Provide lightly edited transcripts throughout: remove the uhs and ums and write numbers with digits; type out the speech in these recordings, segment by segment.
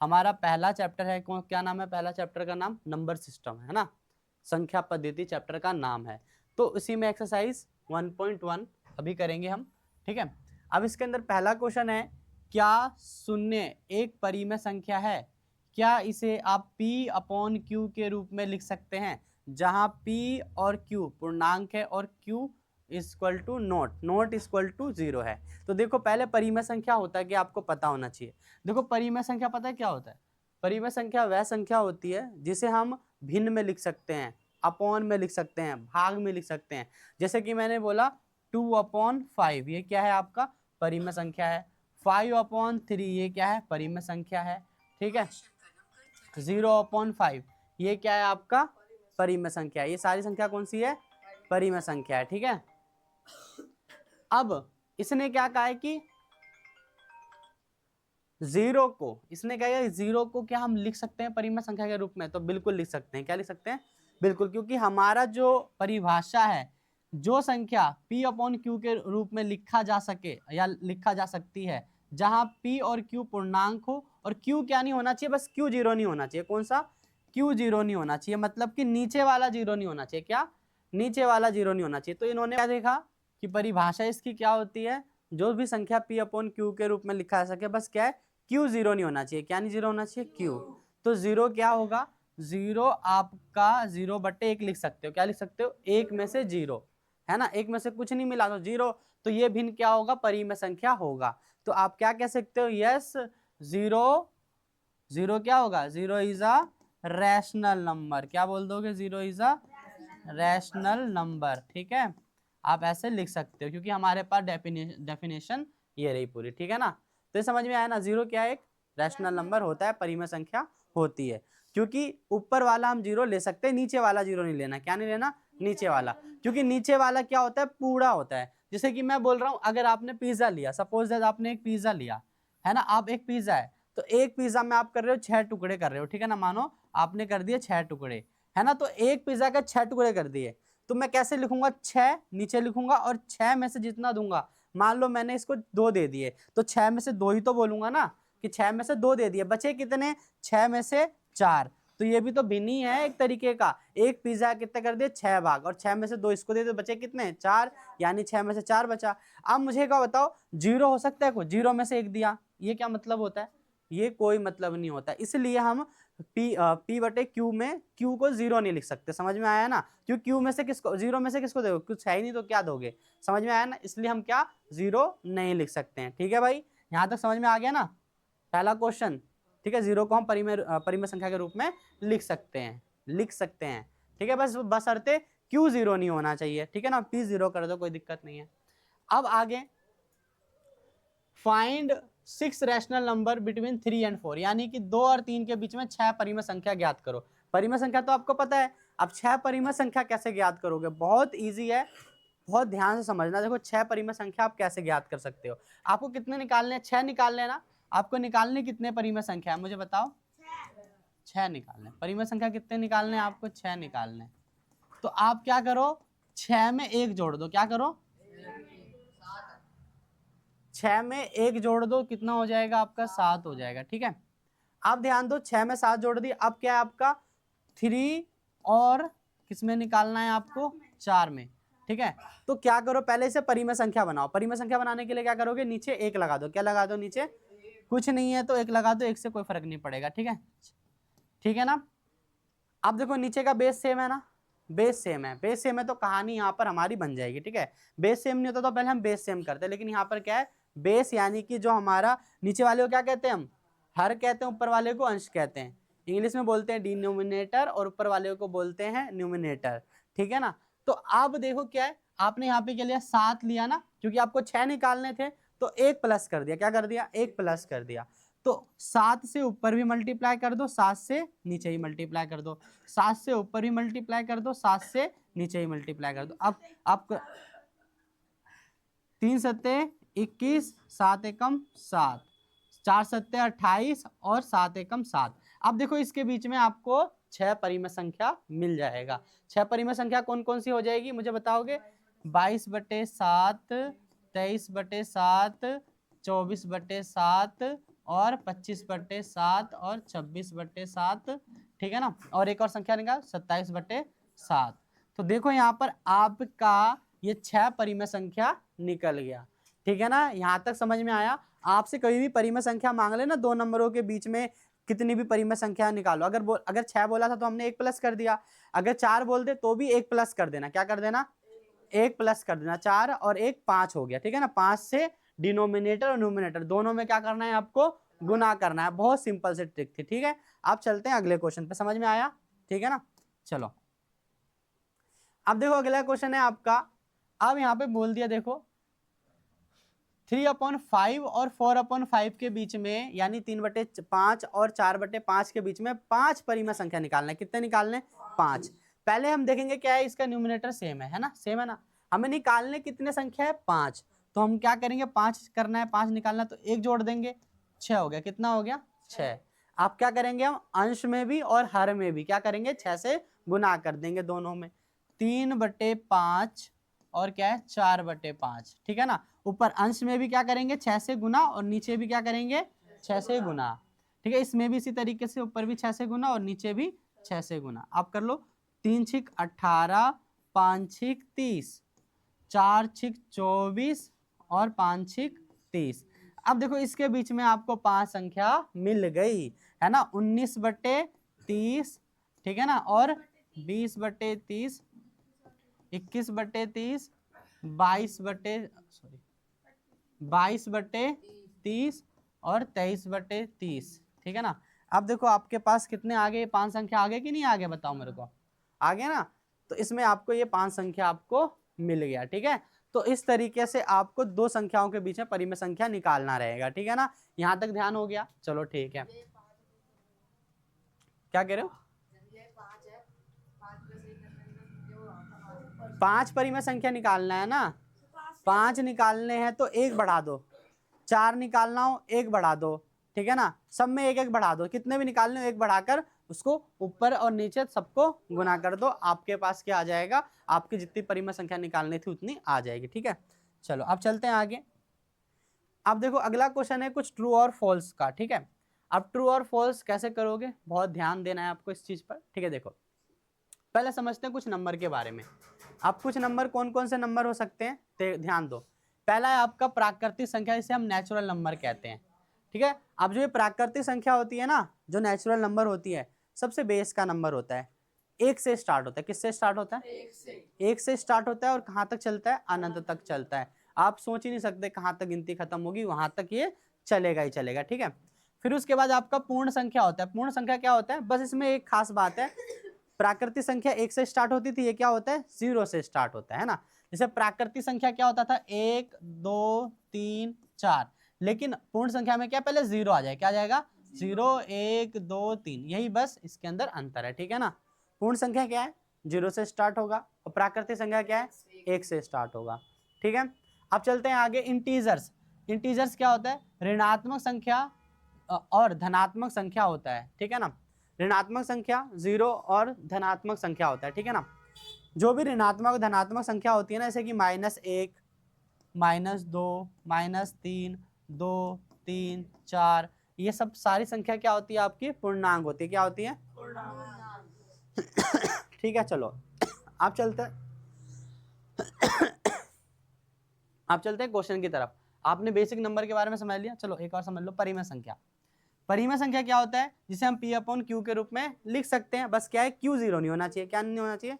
हमारा पहला चैप्टर है, क्या नाम है पहला चैप्टर का नाम? नंबर सिस्टम, है ना, संख्या पद्धति चैप्टर का नाम है। तो उसी में एक्सरसाइज 1.1 अभी करेंगे हम, ठीक है। अब इसके अंदर पहला क्वेश्चन है, क्या शून्य एक परिमेय संख्या है? क्या इसे आप P अपॉन Q के रूप में लिख सकते हैं, जहां P और Q पूर्णांक है और Q equal to not equal to 0 है। तो देखो पहले परिमेय संख्या होता है कि आपको पता होना चाहिए। देखो परिमेय संख्या पता है क्या होता है? परिमेय संख्या वह संख्या होती है जिसे हम भिन्न में लिख सकते हैं, अपॉन में लिख सकते हैं, भाग में लिख सकते हैं। जैसे कि मैंने बोला 2/5, ये क्या है आपका? परिमेय संख्या है। 5/3 ये क्या है? परिमेय संख्या है, ठीक है। 0/5 ये क्या है आपका? परिमेय संख्या है। ये सारी संख्या कौन सी है? परिमेय संख्या है, ठीक है। अब इसने क्या कहा है कि जीरो को क्या हम लिख सकते हैं परिमेय संख्या के रूप में? तो बिल्कुल लिख सकते हैं। क्या लिख सकते हैं? बिल्कुल, क्योंकि हमारा जो परिभाषा है, जो संख्या P अपॉन Q के रूप में लिखा जा सके या लिखा जा सकती है, जहां P और Q पूर्णांक हो और Q क्या नहीं होना चाहिए? बस Q जीरो नहीं होना चाहिए। कौन सा? Q जीरो नहीं होना चाहिए, मतलब कि नीचे वाला जीरो नहीं होना चाहिए। क्या? नीचे वाला जीरो नहीं होना चाहिए। तो इन्होंने क्या देखा कि परिभाषा इसकी क्या होती है? जो भी संख्या P अपॉन Q के रूप में लिखा जा सके, बस क्या है? Q जीरो नहीं होना चाहिए। क्या नहीं जीरो होना चाहिए? Q। तो जीरो क्या होगा? जीरो आपका 0/1 लिख सकते हो। क्या लिख सकते हो? एक में से जीरो, है ना, एक में से कुछ नहीं मिला तो जीरो। तो ये भिन्न क्या होगा? परिमेय संख्या होगा। तो आप क्या कह सकते हो? यस, जीरो क्या होगा? Zero is a rational number. क्या बोल दोगे? Zero is a rational number, ठीक है। आप ऐसे लिख सकते हो क्योंकि हमारे पास डेफिनेशन ये रही पूरी, ठीक है ना। तो समझ में आया ना, जीरो क्या है? एक रैशनल नंबर होता है, परिमेय संख्या होती है। क्योंकि ऊपर वाला हम जीरो ले सकते हैं, नीचे वाला जीरो नहीं लेना। क्या नहीं लेना? नीचे वाला। क्योंकि नीचे वाला क्या होता है? पूरा होता है। जैसे कि मैं बोल रहा हूं, अगर आपने पिज्जा लिया, सपोज दैट आपने एक पिज्जा लिया, है ना, आप एक पिज्जा है, तो एक पिज्जा में आप कर रहे हो 6 टुकड़े कर रहे हो, ठीक है ना। मानो आपने कर दिए 6 टुकड़े, है ना। तो एक पिज्जा के 6 टुकड़े कर दिए, तो मैं कैसे लिखूंगा? 6 नीचे लिखूंगा और 6 में से जितना दूंगा, मान लो मैंने इसको 2 दे दिए, तो 6 में से 2 ही तो बोलूंगा ना, कि 6 में से 2 दे दिए, बचे कितने? 6 में से 4। तो ये भी तो भिन्न ही है एक तरीके का। एक पिज्जा कितने कर दिए? 6 भाग, और 6 में से 2 इसको दे दे, बचे कितने? 4, यानी 6 में से 4 बचा। अब मुझे क्या बताओ, जीरो हो सकता है? कोई जीरो में से 1 दिया, ये क्या मतलब होता है? ये कोई मतलब नहीं होता। इसलिए हम P/Q में Q को जीरो नहीं लिख सकते। समझ में आया ना? क्योंकि Q में से किसको, जीरो में से किसको दोगे? कुछ है ही नहीं तो क्या दोगे? समझ में आया ना? इसलिए हम क्या जीरो नहीं लिख सकते हैं, ठीक है भाई। यहां तक समझ में आ गया ना पहला क्वेश्चन? ठीक है, जीरो को हम परिमेय संख्या के रूप में लिख सकते हैं, ठीक है। बस बशर्ते Q जीरो नहीं होना चाहिए, ठीक है ना। P जीरो कर दो, कोई दिक्कत नहीं है। अब आगे, find 6 rational number between 3 and 4, यानी कि 2 और 3 के बीच में 6 परिमेय संख्या ज्ञात करो। परिमेय संख्या तो आपको पता है, अब 6 परिमेय संख्या कैसे ज्ञात करोगे? बहुत इजी है, बहुत ध्यान से समझना। देखो 6 परिमेय संख्या आप कैसे ज्ञात कर सकते हो। आपको कितने निकालने हैं? 6 निकालने हैं ना। आपको निकालने कितने परिमेय संख्या है मुझे बताओ? 6 निकालने। परिमेय संख्या कितने निकालने हैं आपको? 6 निकालने। तो आप क्या करो? 6 में 1 जोड़ दो। क्या करो? 6 में 1 जोड़ दो, कितना हो जाएगा आपका? 7 हो जाएगा, ठीक है। आप ध्यान दो, 6 में 7 जोड़ दिए, अब क्या है आपका? 3 और किस में निकालना है आपको? 4 में, ठीक है। तो क्या करो, पहले इसे परिमेय संख्या बनाओ। परिमेय संख्या बनाने के लिए क्या करोगे? नीचे 1 लगा दो। क्या लगा दो? नीचे कुछ नहीं है तो 1 लगा दो, 1 से कोई फर्क नहीं पड़ेगा, ठीक है, ठीक है ना। अब देखो नीचे का बेस सेम है ना, बेस सेम है तो कहानी यहाँ पर हमारी बन जाएगी, ठीक है। बेस सेम नहीं होता तो पहले हम बेस सेम करते, लेकिन यहाँ पर क्या है? बेस, यानी कि जो हमारा नीचे वाले को क्या कहते हैं? हम हर कहते हैं, ऊपर वाले को अंश कहते हैं। इंग्लिश में बोलते हैं डिनोमिनेटर, और ऊपर वाले को बोलते हैं न्यूमिनेटर, ठीक है ना। तो अब देखो क्या है, आपने यहाँ पे क्या लिया? 7 लिया ना, क्योंकि आपको 6 निकालने थे, तो 1 प्लस कर दिया। क्या कर दिया? 1 प्लस कर दिया। तो 7 से ऊपर भी मल्टीप्लाई कर दो, 7 से नीचे ही मल्टीप्लाई कर दो, 7 से ऊपर भी मल्टीप्लाई कर दो, 7 से नीचे ही मल्टीप्लाई कर दो। अब आप 3 सत्ते 21, 7 एकम 7, 4 सत्ते 28 और 7 एकम 7। अब देखो इसके बीच में आपको 6 परिमेय संख्या मिल जाएगा। 6 परिमेय संख्या कौन कौन सी हो जाएगी मुझे बताओगे? 22/7, 23/7, 24/7 और 25/7 और 26/7, ठीक है ना। और एक और संख्या निकाल 27/7। तो देखो यहाँ पर आपका ये 6 परिमेय संख्या निकल गया, ठीक है ना। यहाँ तक समझ में आया। आपसे कभी भी परिमेय संख्या मांग ले ना, 2 नंबरों के बीच में कितनी भी परिमेय संख्या निकालो, अगर 6 बोला था तो हमने 1 प्लस कर दिया, अगर 4 बोल दे तो भी 1 प्लस कर देना। क्या कर देना? 1 प्लस कर देना। 4 और 1 5 हो गया, ठीक है ना। 5 से डिनोमिनेटर और न्यूमिनेटर दोनों में क्या करना है आपको? गुना करना है। बहुत सिंपल से ट्रिक थी, ठीक है। अब चलते हैं अगले क्वेश्चन पे, समझ में आया, ठीक है ना। चलो अब देखो अगला क्वेश्चन है आपका। अब यहाँ पे बोल दिया देखो 3/5 और 4/5 के बीच में, यानी 3/5 और 4/5 के बीच में 5 परिमेय संख्या निकालना है। कितने निकालने? 5। पहले हम देखेंगे क्या है, इसका न्यूमिनेटर सेम है ना, सेम है ना। हमें निकालने कितने संख्या है? 5। तो हम क्या करेंगे? 5 करना है, 5 निकालना है, तो 1 जोड़ देंगे, 6 हो गया। कितना हो गया? 6। आप क्या करेंगे? हम अंश में भी और हर में भी क्या करेंगे? 6 से गुना कर देंगे दोनों में। 3/5 और क्या है? 4/5, ठीक है ना। ऊपर अंश में भी क्या करेंगे? 6 से गुना, और नीचे भी क्या करेंगे? 6 से गुना, ठीक है। इसमें भी इसी तरीके से ऊपर भी 6 से गुना और नीचे भी 6 से गुना। आप कर लो। 3 छिक 18, 5 छिक 30, 4 छिक 24 और 5 छिक 30। अब देखो इसके बीच में आपको 5 संख्या मिल गई है ना। 19/30, ठीक है ना, और 20/30, 21/30, 22/30 और 23/30, ठीक है ना। अब देखो आपके पास कितने आ गए? 5 संख्या आ गए कि नहीं आ गए? बताओ मेरे को। आ गया ना। तो इसमें आपको ये 5 संख्या आपको मिल गया, ठीक है। तो इस तरीके से आपको 2 संख्याओं के बीच में परिमेय संख्या निकालना रहेगा, ठीक है ना। यहाँ तक ध्यान हो गया? चलो ठीक है। क्या कह रहे हो? 5 परिमेय संख्या निकालना है ना। 5 निकालने हैं तो 1 बढ़ा दो। 4 निकालना हो 1 बढ़ा दो, ठीक है ना। सब में 1 बढ़ा दो। कितने भी निकालने हो 1 बढ़ाकर उसको ऊपर और नीचे सबको गुना कर दो। आपके पास क्या आ जाएगा? आपकी जितनी परिमेय संख्या निकालनी थी उतनी आ जाएगी, ठीक है। चलो अब चलते हैं आगे। अब देखो अगला क्वेश्चन है कुछ ट्रू और फॉल्स का, ठीक है। अब ट्रू और फॉल्स कैसे करोगे, बहुत ध्यान देना है आपको इस चीज पर, ठीक है। देखो पहले समझते हैं कुछ नंबर के बारे में। अब कुछ नंबर कौन कौन से नंबर हो सकते हैं, ध्यान दो। पहला है आपका प्राकृतिक संख्या, जिसे हम नेचुरल नंबर कहते हैं, ठीक है। अब जो ये प्राकृतिक संख्या होती है ना, जो नेचुरल नंबर होती है, सबसे बेस का नंबर होता है। 1 से स्टार्ट होता है। किससे स्टार्ट होता है? 1 से स्टार्ट होता है और कहाँ तक चलता है? अनंत तक चलता है। आप सोच ही नहीं सकते कहाँ तक गिनती खत्म होगी, वहां तक ये चलेगा ही चलेगा, ठीक है। फिर उसके बाद आपका पूर्ण संख्या होता है। पूर्ण संख्या क्या होता है? बस इसमें एक खास बात है, प्राकृतिक संख्या 1 से स्टार्ट होती थी, ये क्या होता है? 0 से स्टार्ट होता है ना। जैसे प्राकृतिक संख्या क्या होता था? 1 2 3 4, लेकिन पूर्ण संख्या में क्या पहले 0 आ जाए, क्या आ जाएगा? 0 1 2 3, यही बस इसके अंदर अंतर है, ठीक है ना। पूर्ण संख्या क्या है? 0 से स्टार्ट होगा, और प्राकृतिक संख्या क्या है? 1 से स्टार्ट होगा, ठीक है। अब चलते हैं आगे। इंटीजर्स। इंटीजर्स क्या होता है? ऋणात्मक संख्या और धनात्मक संख्या होता है, ठीक है ना। ऋणात्मक संख्या 0 और धनात्मक संख्या होता है, ठीक है ना। जो भी ऋणात्मक और धनात्मक संख्या होती है ना, जैसे कि -1, -2, -3, 2 3 4, ये सब सारी संख्या क्या होती है? आपकी पूर्णांक होती है। क्या होती है? ठीक है। चलो आप चलते हैं क्वेश्चन की तरफ। आपने बेसिक नंबर के बारे में समझ लिया, चलो एक और समझ लो। परिमेय संख्या। परिमेय संख्या क्या होता है? जिसे हम P/Q के रूप में लिख सकते हैं। बस क्या है? Q 0 नहीं होना चाहिए। क्या नहीं होना चाहिए?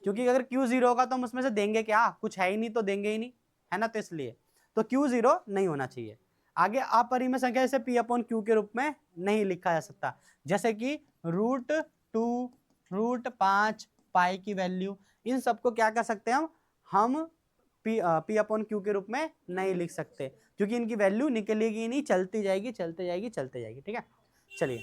क्योंकि अगर Q 0 होगा तो हम उसमें से देंगे क्या? कुछ है ही नहीं, तो देंगे ही नहीं, है ना। तो इसलिए तो Q 0 नहीं होना चाहिए। आगे अपरिमेय संख्या जैसे P/Q के रूप में नहीं लिखा जा सकता, जैसे कि √2, √5, पाई की वैल्यू, इन सबको क्या कर सकते हैं हम P/Q के रूप में नहीं लिख सकते, क्योंकि इनकी वैल्यू निकलेगी नहीं, चलती जाएगी चलते जाएगी चलते जाएगी, ठीक है। चलिए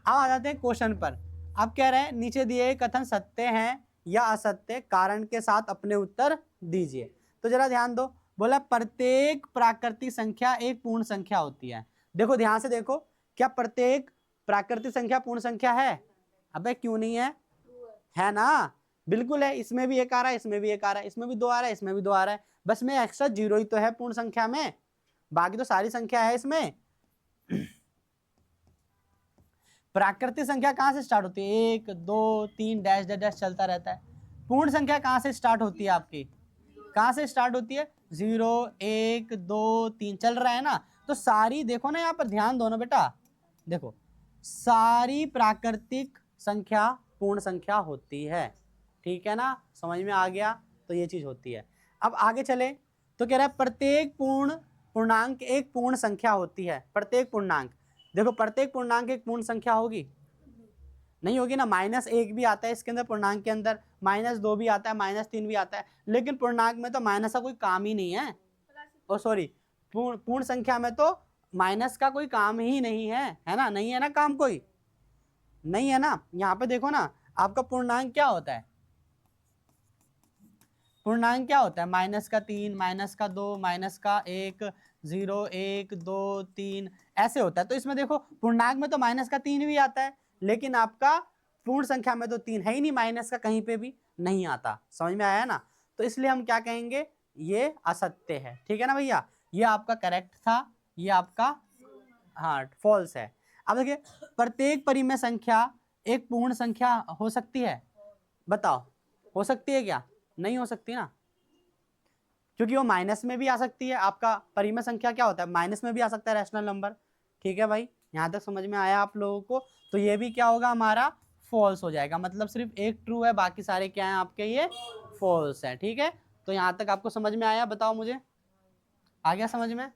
अब आ जाते हैं क्वेश्चन पर। अब कह रहे हैं नीचे दिए कथन सत्य हैं या असत्य, कारण के साथ अपने उत्तर दीजिए। तो जरा ध्यान दो। बोला प्रत्येक प्राकृतिक संख्या एक पूर्ण संख्या होती है। देखो ध्यान से देखो, क्या प्रत्येक प्राकृतिक संख्या पूर्ण संख्या है? अबे क्यों नहीं है? है ना, बिल्कुल है। इसमें भी 1 आ रहा है, इसमें भी 1 आ रहा है, इसमें भी 2 आ रहा है, इसमें भी 2 आ रहा है। बस में एक्स्ट्रा 0 ही तो है पूर्ण संख्या में, बाकी तो सारी संख्या है इसमें। प्राकृतिक संख्या कहाँ से स्टार्ट होती है? 1 2 3 डैश डैश डैश चलता रहता है। पूर्ण संख्या कहाँ से स्टार्ट होती है आपकी? कहाँ से स्टार्ट होती है? 0 1 2 3 चल रहा है ना। तो सारी देखो ना, यहाँ पर ध्यान दो ना बेटा, देखो सारी प्राकृतिक संख्या पूर्ण संख्या होती है, ठीक है ना, समझ में आ गया? तो ये चीज होती है। अब आगे चले तो कह रहा है प्रत्येक पूर्णांक एक पूर्ण संख्या होती है। प्रत्येक पूर्णांक, देखो प्रत्येक पूर्णांक एक पूर्ण संख्या होगी? नहीं होगी ना। -1 भी आता है इसके अंदर, पूर्णांक के अंदर -2 भी आता है, -3 भी आता है, लेकिन पूर्णांक में तो माइनस का कोई काम ही नहीं है। ओ सॉरी, पूर्ण संख्या में तो माइनस का कोई काम ही नहीं है ना? नहीं है ना काम, कोई नहीं है ना। यहाँ पे देखो ना, आपका पूर्णांक क्या होता है? पूर्णांक क्या होता है? -3, -2, -1, 0 1 2 3 ऐसे होता है। तो इसमें देखो पूर्णांक में तो -3 भी आता है, लेकिन आपका पूर्ण संख्या में तो 3 है ही नहीं, माइनस का कहीं पे भी नहीं आता। समझ में आया ना? तो इसलिए हम क्या कहेंगे, ये असत्य है, ठीक है ना भैया? ये आपका करेक्ट था, ये आपका हाँ फॉल्स है। अब देखिए, प्रत्येक परिमेय संख्या एक पूर्ण संख्या हो सकती है? बताओ, हो सकती है क्या? नहीं हो सकती ना, क्योंकि वो माइनस में भी आ सकती है। आपका परिमेय संख्या क्या होता है? माइनस में भी आ सकता है रैशनल नंबर, ठीक है भाई? यहाँ तक समझ में आया आप लोगों को? तो ये भी क्या होगा हमारा? फॉल्स हो जाएगा। मतलब सिर्फ एक ट्रू है, बाकी सारे क्या हैं आपके? ये फॉल्स है, ठीक है? तो यहाँ तक आपको समझ में आया? बताओ मुझे, आ गया समझ में?